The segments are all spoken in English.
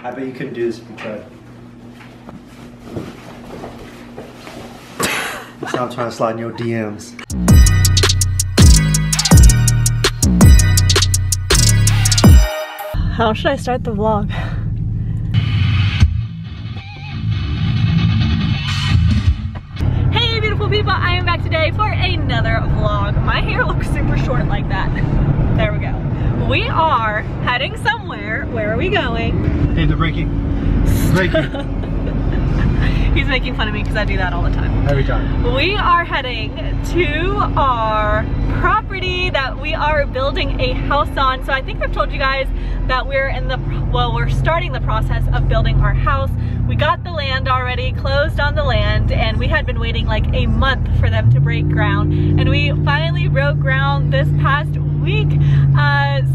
I bet you couldn't do this if you tried. Stop trying to slide in your DMs. How should I start the vlog? Hey beautiful people, I am back today for another vlog. My hair looks super short like that. There we go. We are heading somewhere. Where are we going? Hey, they're breaking. Breaking. He's making fun of me because I do that all the time. Every time. We are heading to our property that we are building a house on. So I think I've told you guys that we're starting the process of building our house. We got the land already, closed on the land, and we had been waiting like a month for them to break ground. And we finally broke ground this past week.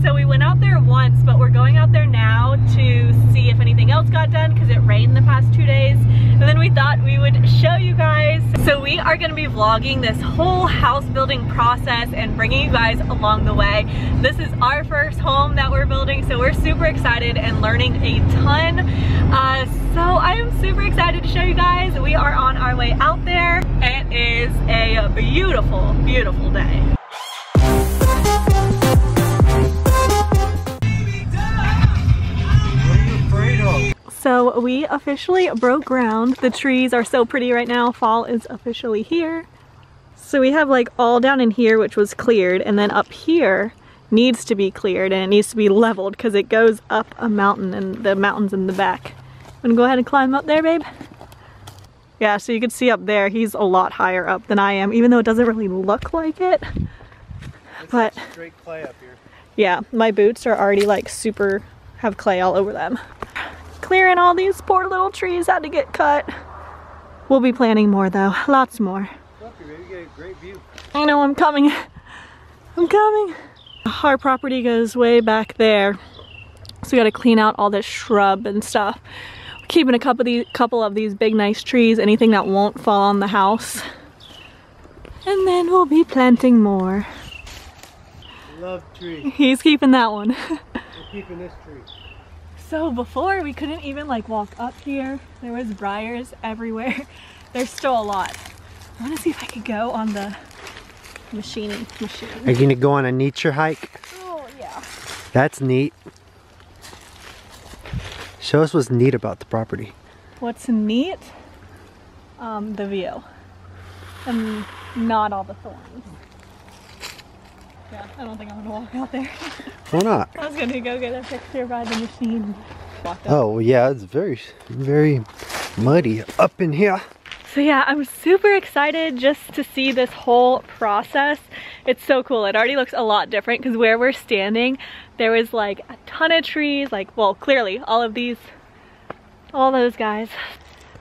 So we went out there once, but we're going out there now to see if anything else got done because it rained the past 2 days. And then we thought we would show you guys. So we are gonna be vlogging this whole house building process and bringing you guys along the way. This is our first home that we're building, so we're super excited and learning a ton. So I am super excited to show you guys. We are on our way out there. It is a beautiful, beautiful day. So we officially broke ground. The trees are so pretty right now. Fall is officially here. So we have like all down in here, which was cleared, and then up here needs to be cleared and it needs to be leveled because it goes up a mountain and the mountain's in the back. Wanna go ahead and climb up there, babe? Yeah, so you can see up there, he's a lot higher up than I am, even though it doesn't really look like it. But straight clay up here. Yeah, my boots are already like super, have clay all over them. Clearing all these poor little trees had to get cut. We'll be planting more though, lots more. Maybe get a great view. I know, I'm coming. I'm coming. Our property goes way back there. So we gotta clean out all this shrub and stuff. We're keeping a couple of these big nice trees, anything that won't fall on the house. And then we'll be planting more. Love tree. He's keeping that one. We're keeping this tree. So before we couldn't even like walk up here. There was briars everywhere. There's still a lot. I want to see if I could go on the machining machine. Are you gonna go on a nature hike? Oh yeah. That's neat. Show us what's neat about the property. What's neat? The view. And not all the thorns. Yeah, I don't think I'm gonna walk out there. Why not? I was gonna go get a picture by the machine. Oh yeah, it's very, very muddy up in here. So yeah, I'm super excited just to see this whole process. It's so cool. It already looks a lot different because where we're standing, there was like a ton of trees, like, well, clearly all those guys.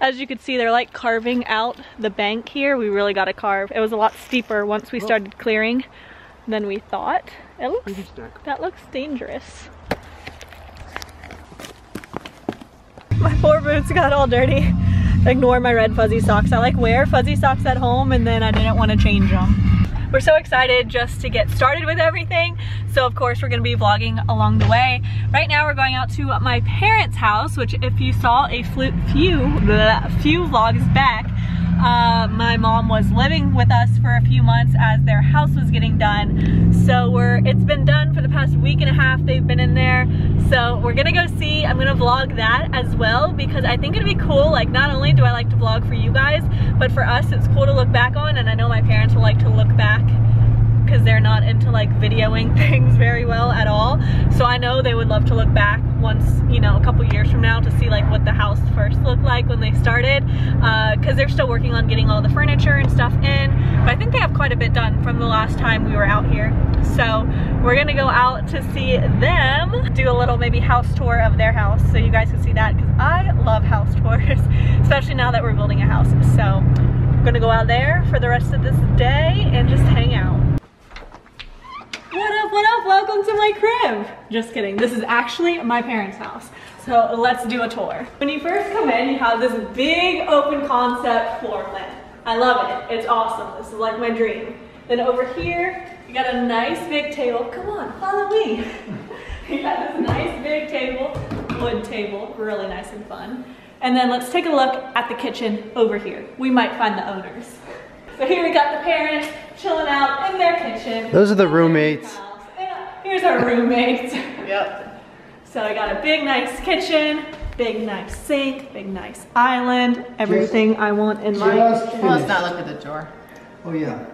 As you could see, they're like carving out the bank here. We really got to carve. It was a lot steeper once we started clearing than we thought. That looks dangerous. My poor boots got all dirty. Ignore my red fuzzy socks. I like wear fuzzy socks at home and then I didn't want to change them. We're so excited just to get started with everything. So of course we're gonna be vlogging along the way. Right now we're going out to my parents' house, which if you saw a few vlogs back, my mom was living with us for a few months as their house was getting done. So it's been done for the past week and a half. They've been in there. So we're gonna go see, I'm gonna vlog that as well because I think it'd be cool. Like, not only do I like to vlog for you guys, but for us it's cool to look back on, and I know my parents will like to look back because they're not into like videoing things very well at all. So I know they would love to look back once, you know, a couple years from now to see like what the house first looked like when they started, because they're still working on getting all the furniture and stuff in. But I think they have quite a bit done from the last time we were out here. So we're gonna go out to see them, do a little maybe house tour of their house so you guys can see that, because I love house tours, especially now that we're building a house. So I'm gonna go out there for the rest of this day and just hang out. What up, what up? Welcome to my crib. Just kidding, this is actually my parents' house. So let's do a tour. When you first come in, you have this big open concept floor plan. I love it, it's awesome. This is like my dream. Then over here, you got a nice big table. Come on, follow me. You got this nice big table. wood table, really nice and fun. And then let's take a look at the kitchen over here. We might find the owners. So here we got the parents chilling out in their kitchen. Those are the roommates. Here's our roommates. Yep. So I got a big nice kitchen, big nice sink, big nice island, everything I want in my kitchen. Well, let's not look at the drawer. Oh yeah.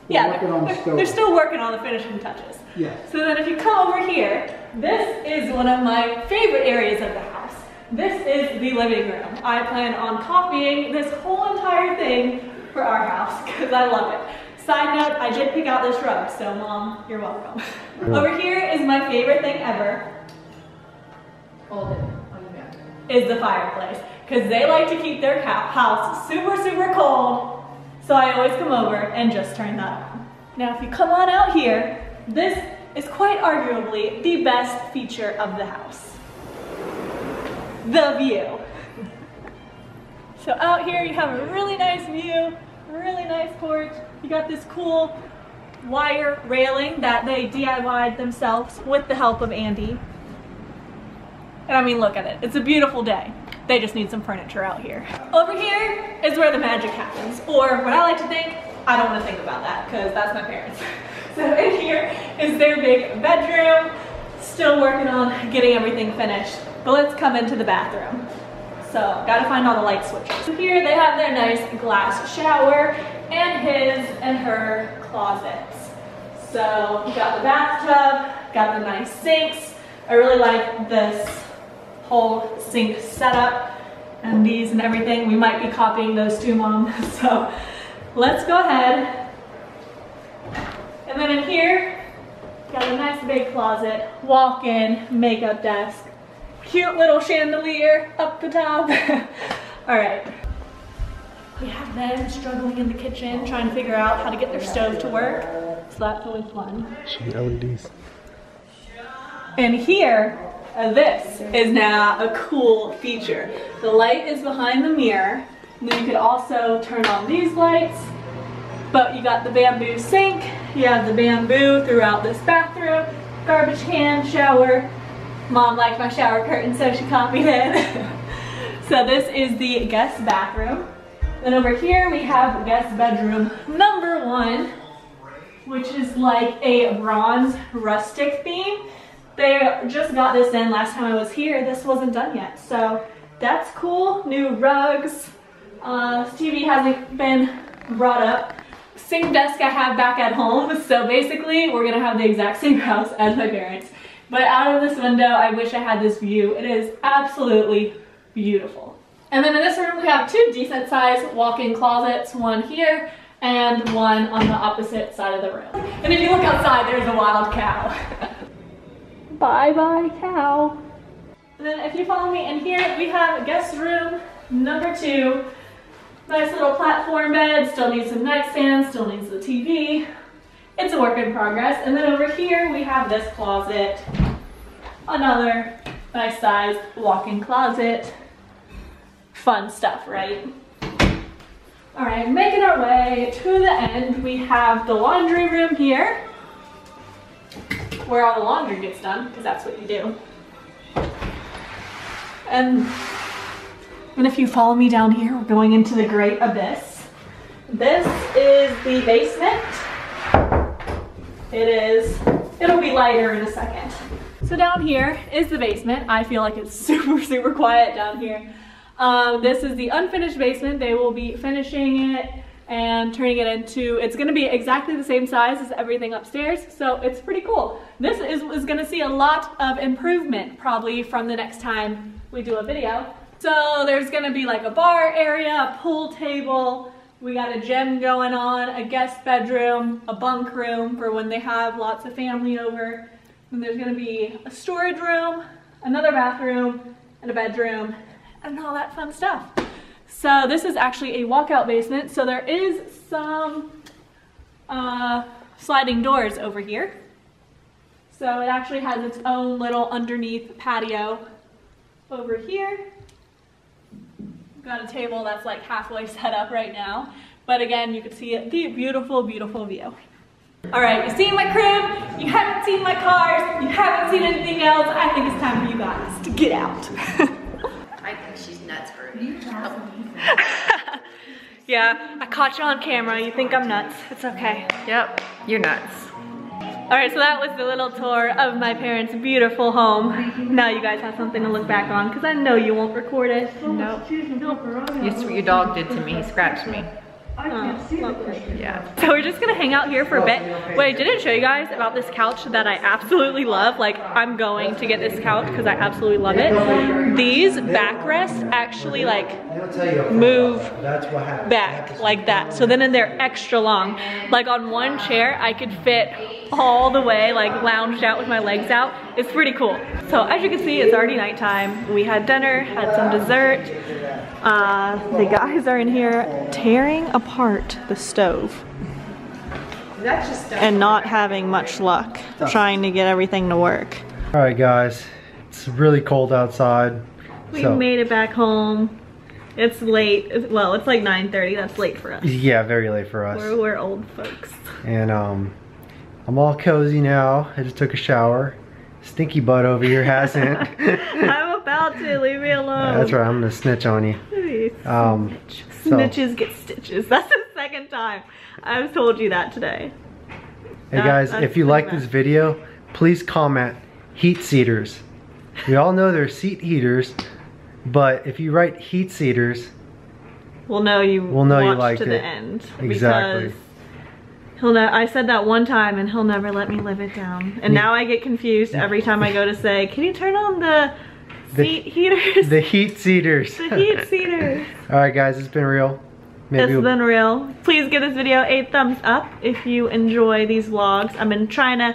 Yeah, Working on the stove. they're still working on the finishing touches. Yeah. So then if you come over here, this is one of my favorite areas of the house. This is the living room. I plan on copying this whole entire thing for our house because I love it. Side note, I did pick out this rug, so Mom, you're welcome. Over here is my favorite thing ever. Hold it. Is the fireplace. Because they like to keep their house super, super cold. So I always come over and just turn that on. Now if you come on out here, this is quite arguably the best feature of the house. The view. So out here you have a really nice view, really nice porch. You got this cool wire railing that they DIY'd themselves with the help of Andy. And I mean, look at it. It's a beautiful day. They just need some furniture out here. Over here is where the magic happens. Or what I like to think, I don't want to think about that because that's my parents. So in here is their big bedroom. Still working on getting everything finished. But let's come into the bathroom. So gotta find all the light switches. Here they have their nice glass shower and his and her closets. So you got the bathtub, got the nice sinks. I really like this whole sink setup and these and everything. We might be copying those too, Mom. So let's go ahead. And then in here, got a nice big closet, walk-in, makeup desk, cute little chandelier up the top. All right. We have them struggling in the kitchen, trying to figure out how to get their stove to work. So that's always fun. Some LEDs. And here, this is now a cool feature. The light is behind the mirror. And then you could also turn on these lights. But you got the bamboo sink. You have the bamboo throughout this bathroom. Garbage can, shower. Mom liked my shower curtain, so she copied it. So this is the guest bathroom. Then over here we have guest bedroom number 1, which is like a bronze rustic theme. They just got this in last time I was here. This wasn't done yet, so that's cool. New rugs. TV hasn't been brought up. Same desk I have back at home, so basically we're gonna have the exact same house as my parents. But out of this window, I wish I had this view. It is absolutely beautiful. And then in this room, we have 2 decent sized walk-in closets, one here and one on the opposite side of the room. And if you look outside, there's a wild cow. Bye-bye, cow. And then if you follow me in here, we have guest room number 2. Nice little platform bed, still needs some nightstand, still needs the TV. It's a work in progress. And then over here we have this closet. Another nice size walk-in closet. Fun stuff, right? All right, making our way to the end, we have the laundry room here, where all the laundry gets done, because that's what you do. And if you follow me down here, we're going into the great abyss. This is the basement. It'll be lighter in a second. So down here is the basement. I feel like it's super, super quiet down here. This is the unfinished basement. They will be finishing it and turning it into, it's gonna be exactly the same size as everything upstairs, so it's pretty cool. This is gonna see a lot of improvement probably from the next time we do a video. So there's gonna be like a bar area, a pool table, we got a gym going on, a guest bedroom, a bunk room for when they have lots of family over. And there's gonna be a storage room, another bathroom, and a bedroom, and all that fun stuff. So this is actually a walkout basement, so there is some sliding doors over here. So it actually has its own little underneath patio over here. Got a table that's like halfway set up right now. But again, you can see the beautiful, beautiful view. All right, you've seen my crib, you haven't seen my cars, you haven't seen anything else. I think it's time for you guys to get out. I think she's nuts for you. Yeah, I caught you on camera. You think I'm nuts. It's okay. Yep, you're nuts. All right, so that was the little tour of my parents' beautiful home. Now you guys have something to look back on because I know you won't record it. Nope. Your dog did to me. He scratched me. Oh, lovely. Yeah. So we're just gonna hang out here for a bit. What I didn't show you guys about this couch that I absolutely love, like I'm going to get this couch because I absolutely love it. These backrests actually like move back like that. So then they're extra long. Like on one chair, I could fit all the way, like lounged out with my legs out. It's pretty cool. So as you can see, it's already nighttime. We had dinner, had some dessert. The guys are in here tearing apart the stove and not having much luck trying to get everything to work. All right, guys, it's really cold outside. We made it back home. It's late. Well, it's like 9:30. That's late for us. Yeah, very late for us. We're old folks. And I'm all cozy now. I just took a shower. Stinky butt over here hasn't. I'm about to. Leave me alone. That's right. I'm gonna snitch on you. Snitches get stitches. That's the second time I've told you that today. Hey guys, if you like this video, please comment heat seaters. We all know they're seat heaters, but if you write heat seaters, we'll know you liked to it. The end. Exactly. I said that one time and he'll never let me live it down. And now I get confused every time I go to say, can you turn on the seat heaters? The heat seaters. The heat seaters. Alright guys, it's been real. It's been real. Please give this video a thumbs up if you enjoy these vlogs. I've been trying to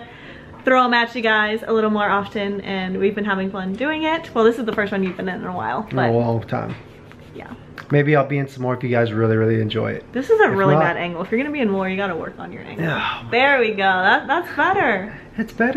throw them at you guys a little more often and we've been having fun doing it. Well, this is the first one you've been in a while. But a long time. Yeah. Maybe I'll be in some more if you guys really enjoy it. This is a really bad angle. If you're gonna be in more, you gotta work on your angle. Yeah. There we go. That's better. It's better.